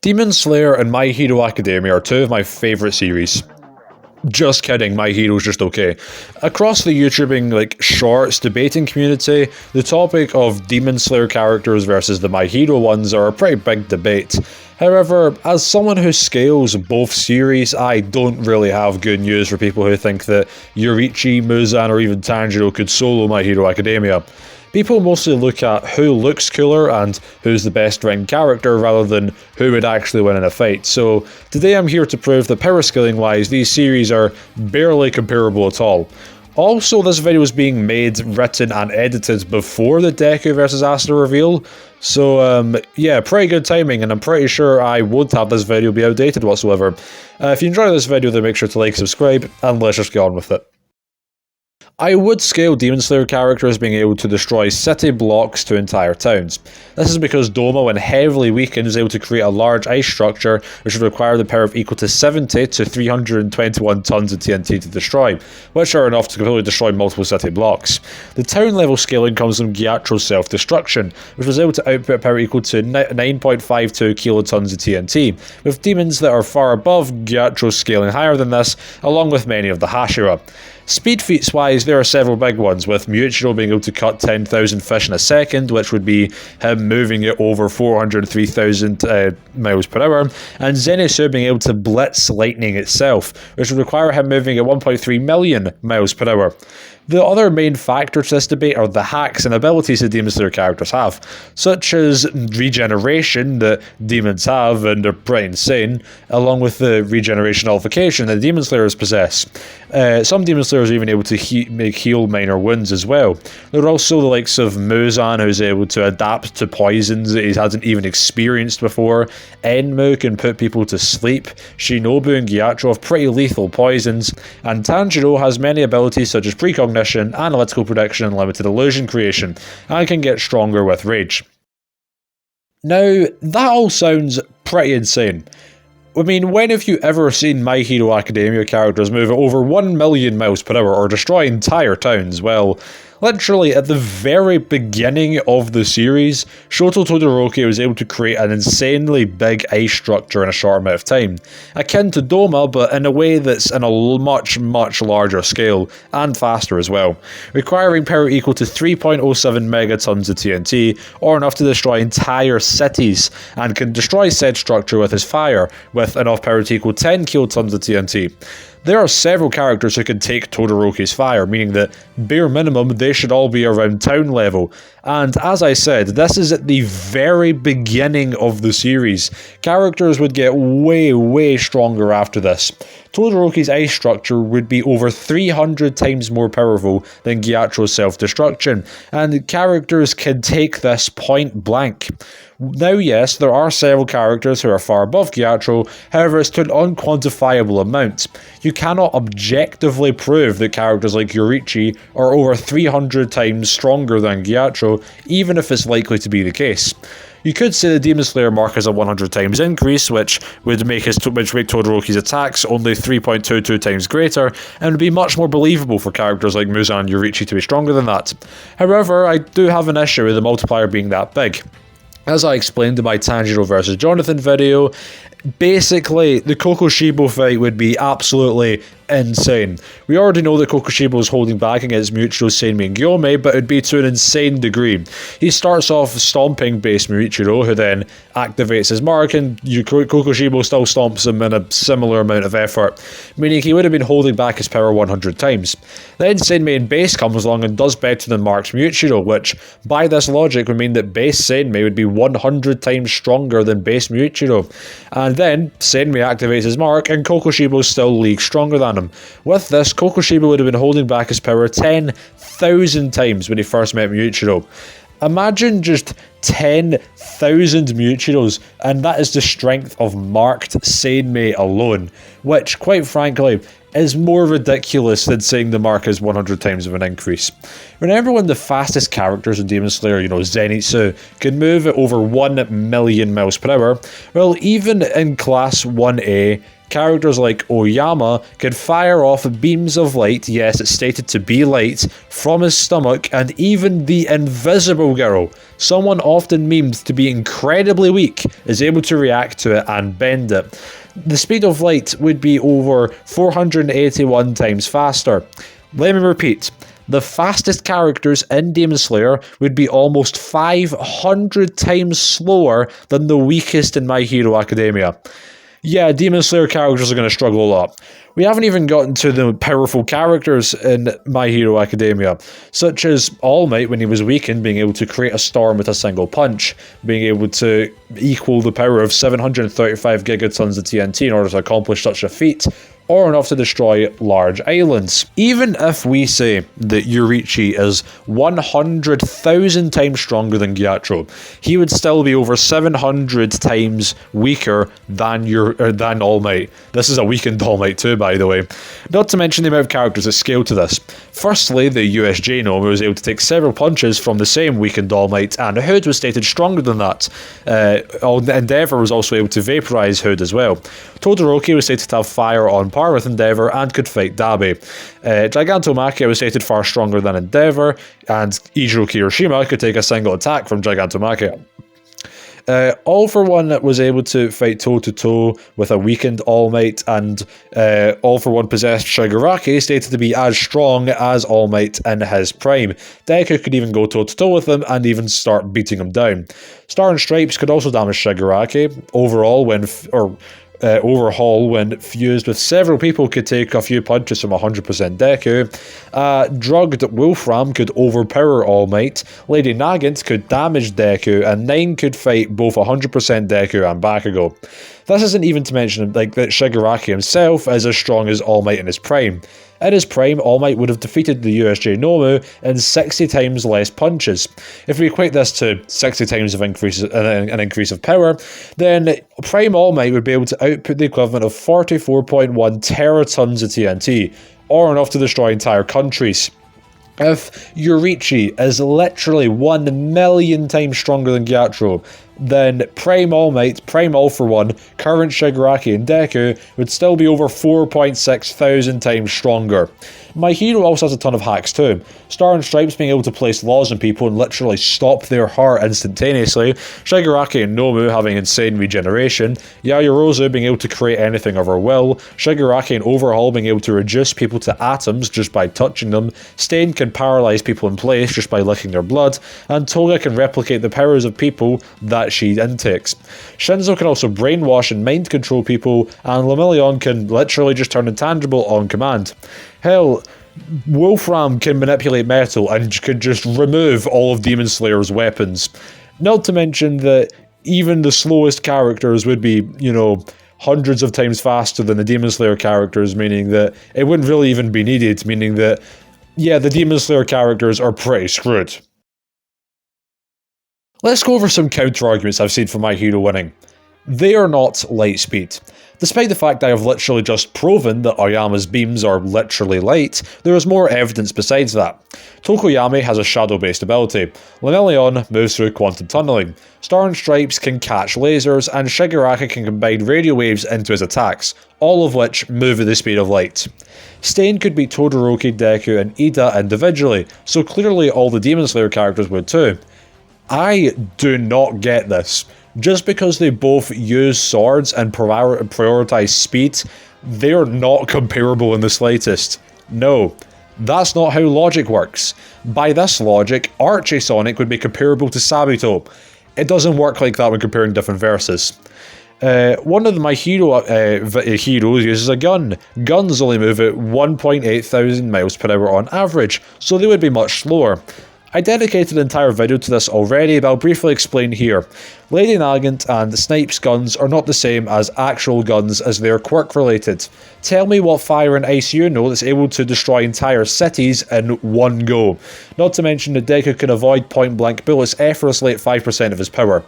Demon Slayer and My Hero Academia are two of my favourite series. Just kidding, My Hero's just okay. Across the YouTubing shorts debating community, the topic of Demon Slayer characters versus the My Hero ones are a pretty big debate. However, as someone who scales both series, I don't really have good news for people who think that Yoriichi, Muzan, or even Tanjiro could solo My Hero Academia. People mostly look at who looks cooler and who's the best ranked character rather than who would actually win in a fight. So today I'm here to prove that power scaling wise these series are barely comparable at all. Also, this video is being made, written and edited before the Deku vs Asta reveal, so yeah, pretty good timing, and I'm pretty sure I won't have this video be outdated whatsoever. If you enjoyed this video then make sure to like, subscribe, and let's just get on with it. I would scale Demon Slayer characters being able to destroy city blocks to entire towns. This is because Doma, when heavily weakened, is able to create a large ice structure which would require the power of equal to 70 to 321 tons of TNT to destroy, which are enough to completely destroy multiple city blocks. The town level scaling comes from Gyacho's self-destruction, which was able to output power equal to 9.52 kilotons of TNT, with demons that are far above Gyacho scaling higher than this, along with many of the Hashira. Speed feats wise, there are several big ones, with Myuichiro being able to cut 10,000 fish in a second, which would be him moving it over 403,000 miles per hour, and Zenitsu being able to blitz lightning itself, which would require him moving at 1.3 million miles per hour. The other main factor to this debate are the hacks and abilities that Demon Slayer characters have, such as regeneration that demons have, and they're pretty insane, along with the regeneration nullification that Demon Slayers possess. Some Demon Slayers are even able to heal minor wounds as well. There are also the likes of Muzan, who's able to adapt to poisons that he hasn't even experienced before. Enmu can put people to sleep. Shinobu and Gyacho have pretty lethal poisons, and Tanjiro has many abilities such as precognition, analytical prediction, and limited illusion creation, and can get stronger with rage. Now, that all sounds pretty insane. I mean, when have you ever seen My Hero Academia characters move at over 1 million miles per hour or destroy entire towns? Well, literally at the very beginning of the series, Shoto Todoroki was able to create an insanely big ice structure in a short amount of time, akin to Doma, but in a way that's in a much larger scale, and faster as well, requiring power equal to 3.07 megatons of TNT, or enough to destroy entire cities, and can destroy said structure with his fire, with enough power to equal 10 kilotons of TNT. There are several characters who can take Todoroki's fire, meaning that, bare minimum, they should all be around town level. And as I said, this is at the very beginning of the series. Characters would get way stronger after this. Todoroki's ice structure would be over 300 times more powerful than Gyacho's self-destruction, and characters can take this point blank. Now yes, there are several characters who are far above Gyacho, however it's to an unquantifiable amount. You cannot objectively prove that characters like Yoriichi are over 300 times stronger than Gyacho, even if it's likely to be the case. You could say the Demon Slayer mark is a 100 times increase, which would make Todoroki's attacks only 3.22 times greater, and would be much more believable for characters like Muzan and Yoriichi to be stronger than that. However, I do have an issue with the multiplier being that big. As I explained in my Tanjiro vs Jonathan video, basically the Kokoshibo fight would be absolutely insane. We already know that Kokoshibo is holding back against Myuichiro, Seinmei and Gyomei, but it would be to an insane degree. He starts off stomping base Myuichiro, who then activates his mark, and Kokoshibo still stomps him in a similar amount of effort, meaning he would have been holding back his power 100 times. Then Seinmei in base comes along and does better than marks Myuichiro, which by this logic would mean that base Seinmei would be 100 times stronger than base Myuichiro. And then Seinmei activates his mark, and Kokoshibo is still league stronger than him. With this, Kokoshibo would have been holding back his power 10,000 times when he first met Myuichiro. Imagine just 10,000 Myuichiros, and that is the strength of marked Seinmei alone, which, quite frankly, is more ridiculous than saying the mark is 100 times of an increase. Remember when the fastest characters in Demon Slayer, Zenitsu, could move at over 1 million miles per hour? Well, even in Class 1A, characters like Oyama could fire off beams of light, yes, it's stated to be light, from his stomach, and even the Invisible Girl, someone often memed to be incredibly weak, is able to react to it and bend it. The speed of light would be over 481 times faster. Let me repeat. The fastest characters in Demon Slayer would be almost 500 times slower than the weakest in My Hero Academia. Yeah, Demon Slayer characters are going to struggle a lot. We haven't even gotten to the powerful characters in My Hero Academia, such as All Might when he was weakened, being able to create a storm with a single punch, being able to equal the power of 735 gigatons of TNT in order to accomplish such a feat, or enough to destroy large islands. Even if we say that Yoriichi is 100,000 times stronger than Gyatro, he would still be over 700 times weaker than All Might. This is a weakened All Might too, by the way. Not to mention the amount of characters that scale to this. Firstly, the USJ Nomu was able to take several punches from the same weakened All Might, and Hood was stated stronger than that. Endeavor was also able to vaporize Hood as well. Todoroki was stated to have fire on par with Endeavor and could fight Dabi. Gigantomachia was stated far stronger than Endeavor, and Ijiro Kirishima could take a single attack from Gigantomachia. All For One was able to fight toe-to-toe with a weakened All Might, and All For One possessed Shigaraki, stated to be as strong as All Might in his prime. Deku could even go toe-to-toe with him and even start beating him down. Star and Stripes could also damage Shigaraki. Overhaul, when fused with several people, could take a few punches from 100% Deku. Drugged Wolfram could overpower All Might. Lady Nagant could damage Deku, and Nine could fight both 100% Deku and Bakugo. This isn't even to mention that Shigaraki himself is as strong as All Might in his prime. In his prime, All Might would have defeated the USJ Nomu in 60 times less punches. If we equate this to 60 times of an increase of power, then Prime All Might would be able to output the equivalent of 44.1 teratons of TNT, or enough to destroy entire countries. If Yoriichi is literally 1 million times stronger than Gyatro, then Prime All Might, Prime All For One, current Shigaraki and Deku would still be over 4.6 thousand times stronger. My Hero also has a ton of hacks too. Star and Stripes being able to place laws on people and literally stop their heart instantaneously, Shigaraki and Nomu having insane regeneration, Yaoyorozu being able to create anything of her will, Shigaraki and Overhaul being able to reduce people to atoms just by touching them, Stain can paralyze people in place just by licking their blood, and Toga can replicate the powers of people that she intakes. Shinzo can also brainwash and mind control people, and Lemillion can literally just turn intangible on command. Hell, Wolfram can manipulate metal and could just remove all of Demon Slayer's weapons. Not to mention that even the slowest characters would be, hundreds of times faster than the Demon Slayer characters, meaning that it wouldn't really even be needed, meaning that, yeah, the Demon Slayer characters are pretty screwed. Let's go over some counter-arguments I've seen for My Hero winning. They are not light speed. Despite the fact I have literally just proven that Oyama's beams are literally light, there is more evidence besides that. Tokoyami has a shadow-based ability. Lemillion moves through quantum tunneling. Star and Stripes can catch lasers, and Shigaraki can combine radio waves into his attacks, all of which move at the speed of light. Stain could beat Todoroki, Deku, and IIDA individually, so clearly all the Demon Slayer characters would too. I do not get this. Just because they both use swords and prioritize speed, they're not comparable in the slightest. No, that's not how logic works. By this logic, Archie Sonic would be comparable to Sabito. It doesn't work like that when comparing different verses. One of My Hero heroes uses a gun. Guns only move at 1.8 thousand miles per hour on average, so they would be much slower. I dedicated an entire video to this already, but I'll briefly explain here. Lady Nagant and Snipes guns are not the same as actual guns, as they are quirk related. Tell me what fire and ice you know that's able to destroy entire cities in one go. Not to mention that Deku can avoid point blank bullets effortlessly at 5% of his power.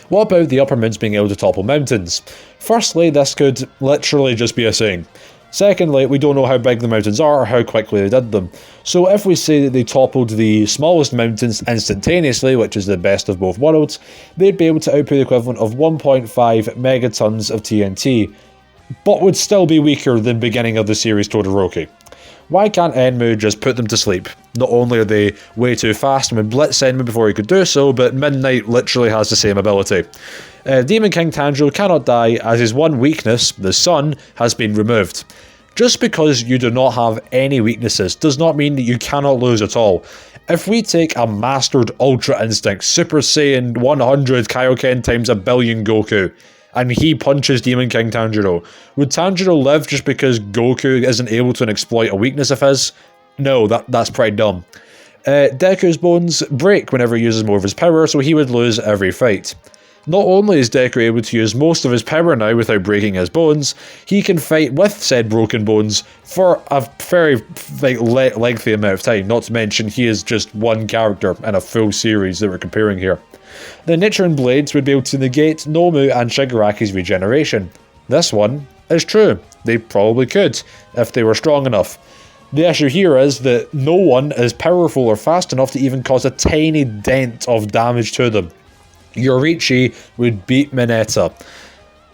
What about the Uppermoons being able to topple mountains? Firstly, this could literally just be a saying. Secondly, we don't know how big the mountains are or how quickly they did them. So if we say that they toppled the smallest mountains instantaneously, which is the best of both worlds, they'd be able to output the equivalent of 1.5 megatons of TNT, but would still be weaker than beginning of the series Todoroki. Why can't Enmu just put them to sleep? Not only are they way too fast and would blitz Enmu before he could do so, but Midnight literally has the same ability. Demon King Tanjiro cannot die as his one weakness, the sun, has been removed. Just because you do not have any weaknesses does not mean that you cannot lose at all. If we take a mastered Ultra Instinct, Super Saiyan 100 Kaioken times a billion Goku, and he punches Demon King Tanjiro, would Tanjiro live just because Goku isn't able to exploit a weakness of his? No, that's pretty dumb. Deku's bones break whenever he uses more of his power, so he would lose every fight. Not only is Deku able to use most of his power now without breaking his bones, he can fight with said broken bones for a very lengthy amount of time, not to mention he is just one character in a full series that we're comparing here. The Nichiren blades would be able to negate Nomu and Shigaraki's regeneration. This one is true. They probably could, if they were strong enough. The issue here is that no one is powerful or fast enough to even cause a tiny dent of damage to them. Yoriichi would beat Mineta.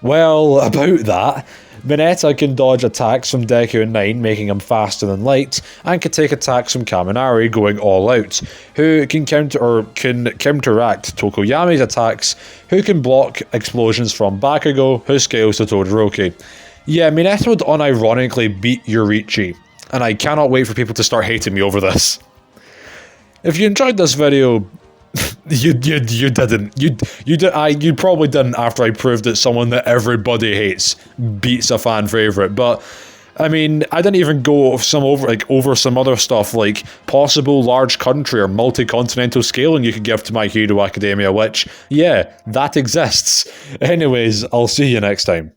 Well, about that, Mineta can dodge attacks from Deku and 9, making him faster than light, and can take attacks from Kaminari, going all out, who can counteract Tokoyami's attacks, who can block explosions from Bakugo, who scales to Todoroki. Yeah, Mineta would unironically beat Yoriichi, and I cannot wait for people to start hating me over this. If you enjoyed this video, you didn't. You probably didn't after I proved that someone that everybody hates beats a fan favorite. But I mean, I didn't even go over some other stuff like possible large country or multi-continental scaling you could give to My Hero Academia, which, yeah, that exists. Anyways, I'll see you next time.